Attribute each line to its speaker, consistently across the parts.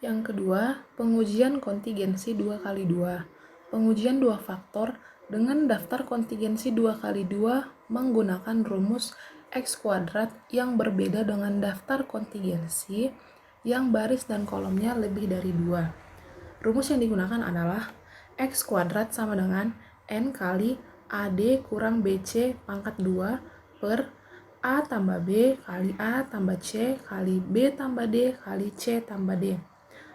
Speaker 1: Yang kedua, pengujian kontingensi 2 kali 2. Pengujian dua faktor dengan daftar kontingensi 2 kali 2 menggunakan rumus X kuadrat yang berbeda dengan daftar kontingensi yang baris dan kolomnya lebih dari 2. Rumus yang digunakan adalah X kuadrat sama dengan N kali AD kurang BC pangkat 2 per A tambah B kali A tambah C kali B tambah D kali C tambah D.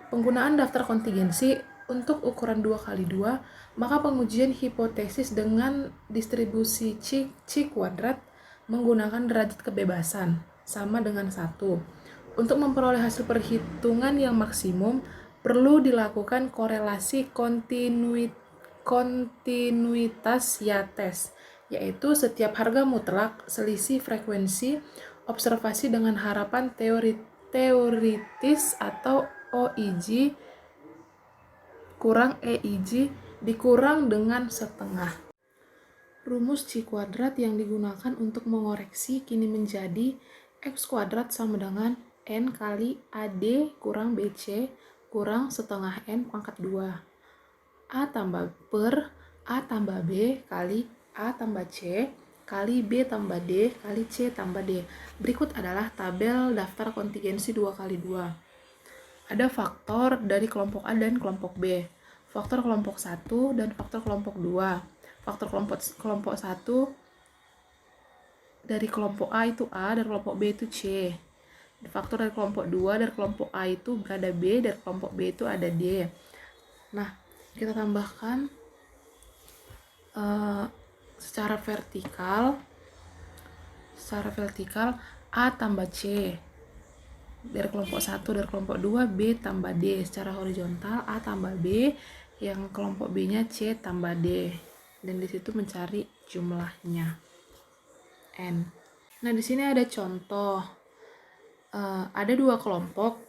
Speaker 1: Penggunaan daftar kontingensi untuk ukuran 2 kali 2, maka pengujian hipotesis dengan distribusi C kuadrat menggunakan derajat kebebasan sama dengan 1. Untuk memperoleh hasil perhitungan yang maksimum, perlu dilakukan korelasi kontinuitas Yates, yaitu setiap harga mutlak selisih frekuensi observasi dengan harapan teoritis atau OIG kurang EIG dikurang dengan setengah. Rumus C kuadrat yang digunakan untuk mengoreksi kini menjadi X kuadrat sama dengan N kali AD kurang BC kurang setengah N pangkat 2. A tambah per A tambah B kali A tambah C kali B tambah D kali C tambah D. Berikut adalah tabel daftar kontingensi 2 kali 2. Ada faktor dari kelompok A dan kelompok B, faktor kelompok 1 dan faktor kelompok 2. Faktor kelompok 1 dari kelompok A itu A, dari kelompok B itu C. Faktor dari kelompok 2 dari kelompok A itu ada B, dari kelompok B itu ada D. Nah, kita tambahkan secara vertikal A tambah C. Dari kelompok 1 dari kelompok 2 B tambah D. Secara horizontal A tambah B, yang kelompok B-nya C tambah D. Dan di situ mencari jumlahnya N. Nah, di sini ada contoh. Ada dua kelompok.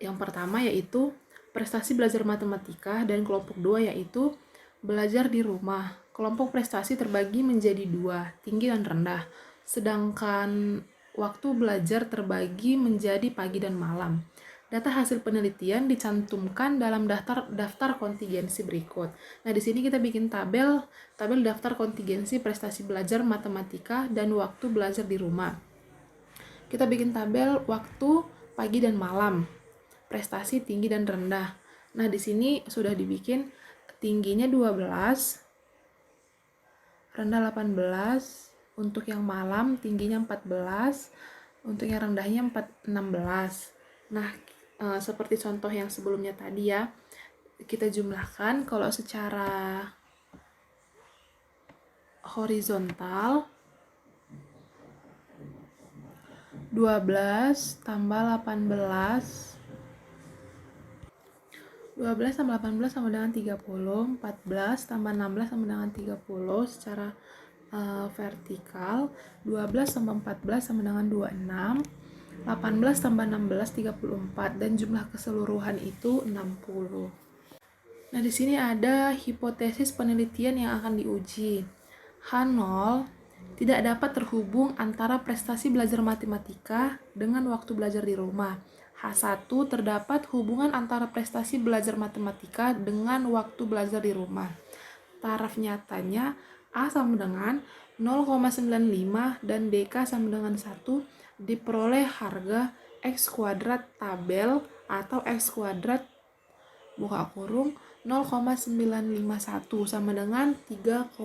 Speaker 1: Yang pertama yaitu prestasi belajar matematika dan kelompok 2 yaitu belajar di rumah. Kelompok prestasi terbagi menjadi 2, tinggi dan rendah. Sedangkan waktu belajar terbagi menjadi pagi dan malam. Data hasil penelitian dicantumkan dalam daftar kontingensi berikut. Nah, di sini kita bikin tabel daftar kontingensi prestasi belajar matematika dan waktu belajar di rumah. Kita bikin tabel waktu pagi dan malam, prestasi tinggi dan rendah. Nah, di sini sudah dibikin tingginya 12, rendah 18, untuk yang malam tingginya 14, untuk yang rendahnya 16. Nah, seperti contoh yang sebelumnya tadi ya, kita jumlahkan. Kalau secara horizontal 12 tambah 18 tambah 18 sama dengan 30, 14 tambah 16 sama dengan 30 secara vertikal, 12 tambah 14 sama dengan 26, 18 tambah 16 34, dan jumlah keseluruhan itu 60. Nah, di sini ada hipotesis penelitian yang akan diuji. H0 tidak dapat terhubung antara prestasi belajar matematika dengan waktu belajar di rumah. H1 terdapat hubungan antara prestasi belajar matematika dengan waktu belajar di rumah. Taraf nyatanya A sama dengan 0,95 dan DK sama dengan 1 diperoleh harga X kuadrat tabel atau X kuadrat buka kurung 0,951 sama dengan 3,84.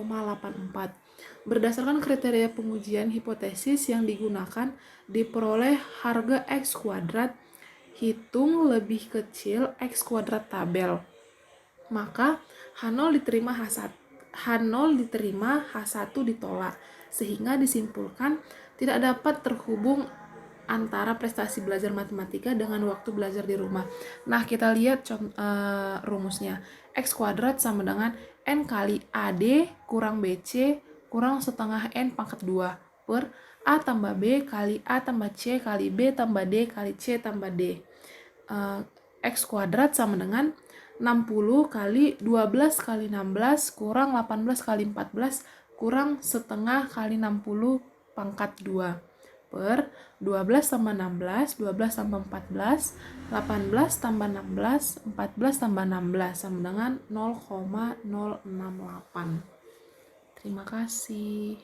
Speaker 1: Berdasarkan kriteria pengujian hipotesis yang digunakan, diperoleh harga X kuadrat hitung lebih kecil X kuadrat tabel. Maka H0 diterima H1 ditolak, sehingga disimpulkan tidak dapat terhubung antara prestasi belajar matematika dengan waktu belajar di rumah. Nah, kita lihat rumusnya. X kuadrat sama dengan N kali AD kurang BC kurang setengah N pangkat 2 per A tambah B kali A tambah C kali B tambah D kali C tambah D. X kuadrat sama dengan 60 kali 12 kali 16 kurang 18 kali 14 kurang setengah kali 60 pangkat 2 per 12 tambah 16, 12 tambah 14, 18 tambah 16, 14 tambah 16 sama dengan 0,068. Terima kasih.